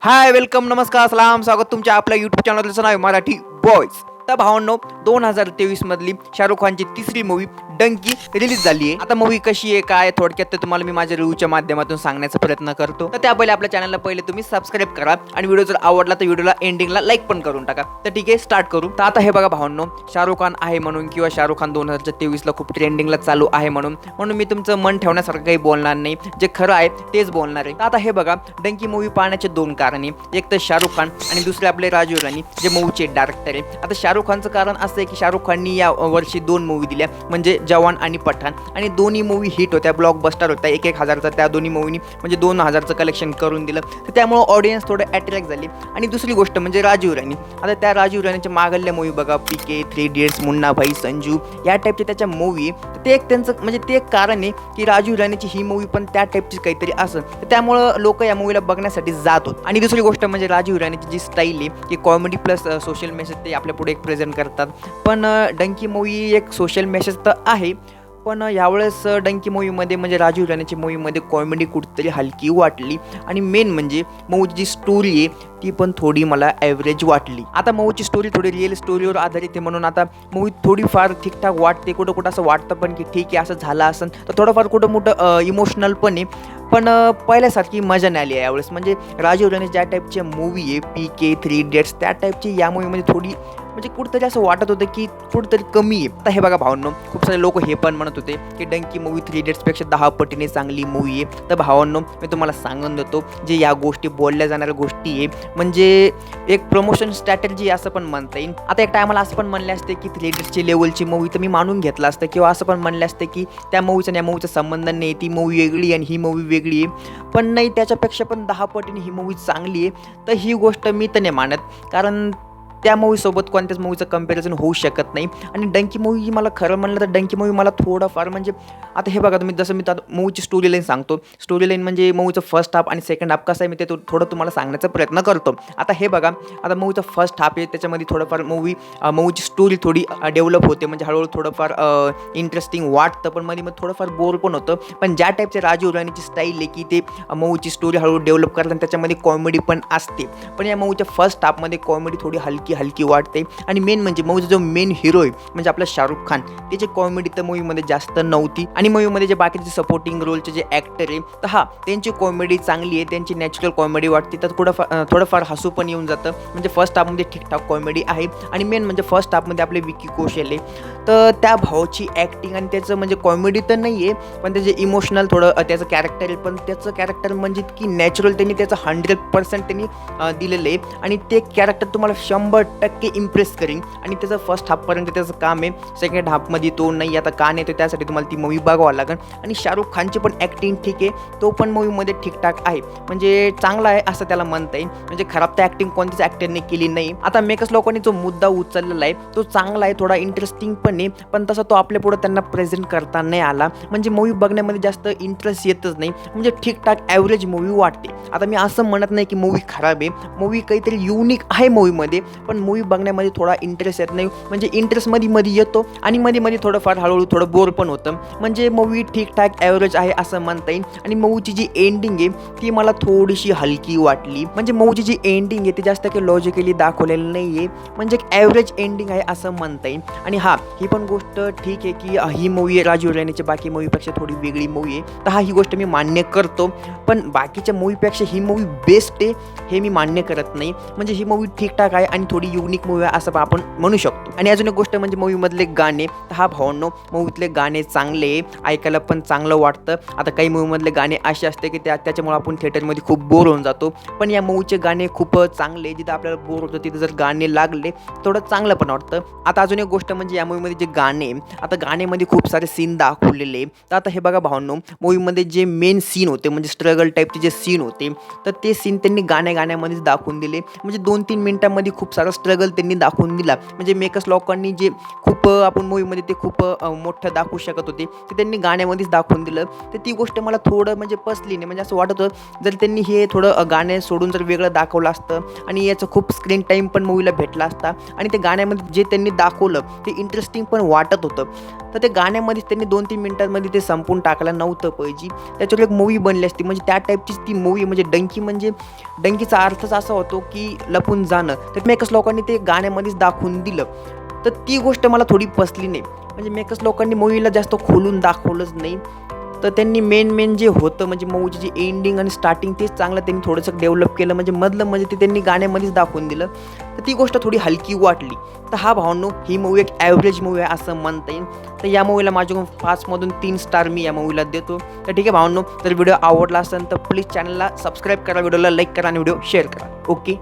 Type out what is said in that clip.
Hi welcome नमस्कार सलाम स्वागत तुमच्या आपल्या यूट्यूब चॅनलचं नाव आहे मराठी बॉयज. तर भावांनो 2023 मधली शाहरुख खानची तिसरी मूवी डंकी रिलीज झाली आहे. आता मूवी कशी आहे काय थोडक्यात ते तुम्हाला मी माझ्या रिव्ह्यूच्या माध्यमातून सांगण्याचा प्रयत्न करतो. तर त्या पहिले आपल्या चॅनलला पहिले तुम्ही सबस्क्राईब करा आणि व्हिडिओ जर आवडला तर व्हिडिओला एंडिंगला लाईक पण करून टाका. तर ठीक आहे स्टार्ट करू. तर आता हे बघा भावांनो, शाहरुख खान आहे म्हणून किंवा शाहरुख खान 2023ला खूप ट्रेंडिंगला चालू आहे म्हणून मी तुमचं मन ठेवण्यासारखं काही बोलणार नाही. जे खरं आहे तेच बोलणार आहे. तर आता हे बघा, डंकी मूवी पाहण्याचे दोन कारणे, एक तर शाहरुख खान आणि दुसरे आपले राजीव राणी जे मूवीचे डायरेक्टर आहे. आता शाहरुख खानचं कारण असं आहे की शाहरुख खाननी या वर्षी 2 मूवी दिल्या, म्हणजे जवान आणि पठाण, आणि दोन्ही मूवी हिट होत्या, ब्लॉकबस्टर होत्या. 1,000चा त्या दोन्ही मूवीनी म्हणजे 2,000चं कलेक्शन करून दिलं. तर त्यामुळे ऑडियन्स थोडं अट्रॅक्ट झाली. आणि दुसरी गोष्ट म्हणजे राजीव राणी. आता त्या राजीव राणीच्या मागल्या मूवी बघा, पीके, 3 इडियट्स, मुन्ना भाई, संजू, या टाईपच्या त्याच्या मूवी आहे. तर ते एक त्यांचं म्हणजे ते एक कारण आहे की राजीव राणीची ही मूवी पण त्या टाईपची काहीतरी असं, तर त्यामुळं लोक या मूवीला बघण्यासाठी जात होते. आणि दुसरी गोष्ट म्हणजे राजीव राणीची जी स्टाईल आहे की कॉमेडी प्लस सोशल मेसेज ते आपल्या पुढे एक प्रेझेंट करतात. पण डंकी मूवी एक सोशल मेसेज तर आहे, पण यावेळेस डंकी मूवीमध्ये म्हणजे राजीव राणीची मूवीमध्ये कॉमेडी कुठेतरी हलकी वाटली. आणि मेन म्हणजे मूवीची जी स्टोरी आहे ती पण थोडी मला ॲव्हरेज वाटली. आता मूवीची स्टोरी थोडी रिअल स्टोरीवर आधारित आहे म्हणून आता मूवी थोडीफार ठीकठाक वाटते. कुठं कुठं असं वाटतं पण की ठीक आहे असं झालं असेल, तर थोडंफार कुठं मोठं इमोशनल पण आहे. पण पहिल्यासारखी मजा नाही आली आहे यावेळेस. म्हणजे राजीव राणी ज्या टाईपची मूवी आहे, पीके, 3 इडियट्स, त्या टाईपची या मूवीमध्ये थोडी म्हणजे कुठंतरी असं वाटत होतं की कुठंतरी कमी आहे. आता हे बघा भावांनो, खूप सारे लोक हे पण म्हणत होते की डंकी मूवी 3 इडियट्सपेक्षा 10 पटीने चांगली मूवी आहे. तर भावांनो, मी तुम्हाला सांगून देतो, जे या गोष्टी बोलल्या जाणाऱ्या गोष्टी आहे म्हणजे एक प्रमोशन स्ट्रॅटेजी असं पण म्हणता येईल. आता एक टायमाला असं पण म्हणले असते की 3 इडियट्सची लेवलची मूवी तर मी मानून घेतलं असतं, किंवा असं पण म्हणले असते की त्या मूवीचा आणि या मूवीचा संबंध नाही, ती मूवी वेगळी आणि ही मूवी वेगळी आहे. पण नाही, त्याच्यापेक्षा पण 10 पटीने ही मूवी चांगली आहे. तर ही गोष्ट मी तर नाही मानत, कारण त्या मूवीसोबत कोणत्याच मूवीचं कंपॅरिझन होऊ शकत नाही. आणि डंकी मूवी मला खरं म्हणलं तर डंकी मूवी मला थोडंफार म्हणजे आता हे बघा तुम्ही, जसं मी मूवीची स्टोरी लाईन सांगतो. स्टोरी लाईन म्हणजे मूवीचं फर्स्ट हाफ आणि सेकंड हाफ कसं आहे मी ते थोडं तुम्हाला सांगण्याचा प्रयत्न करतो. आता हे बघा, आता मूवीचं फर्स्ट हाफ आहे त्याच्यामध्ये थोडंफार मूवीची स्टोरी थोडी डेव्हलप होते, म्हणजे हळूहळू थोडंफार इंटरेस्टिंग वाटतं, पण मध्ये थोडंफार बोर पण होतं. पण ज्या टाईपचे राजीव राणीची स्टाईल आहे की ते मूवीची स्टोरी हळूहळू डेव्हलप करतात आणि त्याच्यामध्ये कॉमेडी पण असते. पण या मूवीच्या फर्स्ट हाफमध्ये कॉमेडी थोडी हलकी वाटते. आणि मेन म्हणजे मूवीचा जो मेन हिरो आहे म्हणजे आपला शाहरुख खान, त्याची कॉमेडी तर मूवीमध्ये जास्त नव्हती. आणि मूवीमध्ये जे बाकीचे सपोर्टिंग रोलचे जे ॲक्टर आहे तर हा, त्यांची कॉमेडी चांगली आहे, त्यांची नॅचरल कॉमेडी वाटते. तर थोडंफार हसू पण येऊन जातं. म्हणजे फर्स्ट हाफमध्ये ठीकठाक कॉमेडी आहे. आणि मेन म्हणजे फर्स्ट हाफमध्ये आपले विकी कौशल आहे, तर त्या भावाची ॲक्टिंग आणि त्याचं म्हणजे कॉमेडी तर नाही आहे, पण त्याचे इमोशनल थोडं त्याचं कॅरेक्टर आहे, पण त्याचं कॅरेक्टर म्हणजे की नॅचरल त्यांनी त्याचं 100% त्यांनी दिलेलं आहे. आणि ते कॅरेक्टर तुम्हाला 100% इम्प्रेस करेन. आणि त्याचं फर्स्ट हाफपर्यंत त्याचं काम आहे, सेकंड हाफमध्ये तो नाही. आता का नाही, तर त्यासाठी तुम्हाला ती मूवी बघावं लागेल. आणि शाहरुख खानची पण ॲक्टिंग ठीक आहे, तो पण मूवीमध्ये ठीकठाक आहे, म्हणजे चांगला आहे असं त्याला म्हणता येईल. म्हणजे खराब तर ॲक्टिंग कोणतीच ॲक्टरने केली नाही. आता मेकर्स लोकांनी जो मुद्दा उचललेला आहे तो चांगला आहे, थोडा इंटरेस्टिंग पण आहे, पण तसा तो आपल्या पुढे त्यांना प्रेझेंट करता नाही आला. म्हणजे मूवी बघण्यामध्ये जास्त इंटरेस्ट येतच नाही, म्हणजे ठीकठाक ॲव्हरेज मूवी वाटते. आता मी असं म्हणत नाही की मूवी खराब आहे, मूवी काहीतरी युनिक आहे मूवीमध्ये, पण मूवी बघण्यामध्ये थोडा इंटरेस्ट येत नाही. म्हणजे इंटरेस्ट मध्ये येतो आणि मध्ये थोडंफार हळूहळू थोडं बोर पण होतं. म्हणजे मूवी ठीकठाक ॲव्हरेज आहे असं म्हणता येईल. आणि मूवीची जी एंडिंग आहे ती मला थोडीशी हलकी वाटली. म्हणजे मूवीची जी एंडिंग आहे ती जास्त काही लॉजिकली दाखवलेलं नाही आहे, म्हणजे एक ॲव्हरेज एंडिंग आहे असं म्हणता येईल. आणि हा, ही पण गोष्ट ठीक आहे की ही मूवी राजीव राणीची बाकी मूवीपेक्षा थोडी वेगळी मूवी आहे, तर ही गोष्ट मी मान्य करतो. पण बाकीच्या मूवीपेक्षा ही मूवी बेस्ट आहे हे मी मान्य करत नाही. म्हणजे ही मूवी ठीकठाक आहे आणि थोडी युनिक मूवी आहे असं आपण म्हणू शकतो. आणि अजून एक गोष्ट म्हणजे मूवीमधले गाणे, तर हा भावांनो, मूवीतले गाणे चांगले ऐकायला पण चांगलं वाटतं. आता काही मूवीमधले गाणे असे असते की त्याच्यामुळे आपण थिएटरमध्ये खूप बोर होऊन जातो, पण या मूवीचे गाणे खूप चांगले, जिथं आपल्याला बोर होतं तिथं जर गाणे लागले थोडं चांगलं पण वाटतं. आता अजून एक गोष्ट म्हणजे या मूवीमध्ये जे गाणे, आता गाण्यामध्ये खूप सारे सीन दाखवलेले. तर आता हे बघा भावांनो, मूवीमध्ये जे मेन सीन होते म्हणजे स्ट्रगल टाईपचे जे सीन होते, तर ते सीन त्यांनी गाण्यामध्येच दाखवून दिले. म्हणजे 2-3 मिनिटांमध्ये खूप सारा स्ट्रगल त्यांनी दाखवून दिला. म्हणजे मेकर्स लोकांनी जे खूप आपण मूवीमध्ये ते खूप मोठं दाखवू शकत होते ते त्यांनी गाण्यामध्येच दाखवून दिलं. तर ती गोष्ट मला थोडं म्हणजे पचली नाही. म्हणजे असं वाटत होतं जर त्यांनी हे थोडं गाणे सोडून जर वेगळं दाखवलं असतं आणि याचं खूप स्क्रीन टाईम पण मूवीला भेटला असता आणि ते गाण्यामध्ये जे त्यांनी दाखवलं ते इंटरेस्टिंग पण वाटत होतं. तर ते गाण्यामध्येच त्यांनी 2-3 मिनिटांमध्ये ते संपवून टाकायला नव्हतं पाहिजे. त्याच्यावर एक मूवी बनली असती. म्हणजे त्या टाईपचीच ती मूवी म्हणजे डंकी म्हणजे डंकीचा अर्थच असा होतो की लपून जाणं. तर मेकर्स लोकांनी ते गाण्यामध्येच दाखवून दिलं. तर ती गोष्ट मला थोडी पचली नाही. म्हणजे मेकर्स लोकांनी मूवीला जास्त खोलून दाखवलंच नाही. तर त्यांनी मेन जे होतं म्हणजे मूवीची जी एंडिंग आणि स्टार्टिंग तेच चांगलं त्यांनी थोडंसं डेव्हलप केलं. म्हणजे मधलं म्हणजे ते त्यांनी गाण्यामध्येच दाखवून दिलं. तर ती गोष्ट थोडी हलकी वाटली. तर हा भावांनो ही मूवी एक ॲव्हरेज मूवी आहे असं म्हणता येईल. तर या मूवीला माझ्याकडून 5 मधून 3 स्टार मी या मूवीला देतो. तर ठीक आहे भावांनो, जर व्हिडिओ आवडला असेल तर प्लीज चॅनलला सबस्क्राईब करा, व्हिडिओला लाईक करा आणि व्हिडिओ शेअर करा. ओके.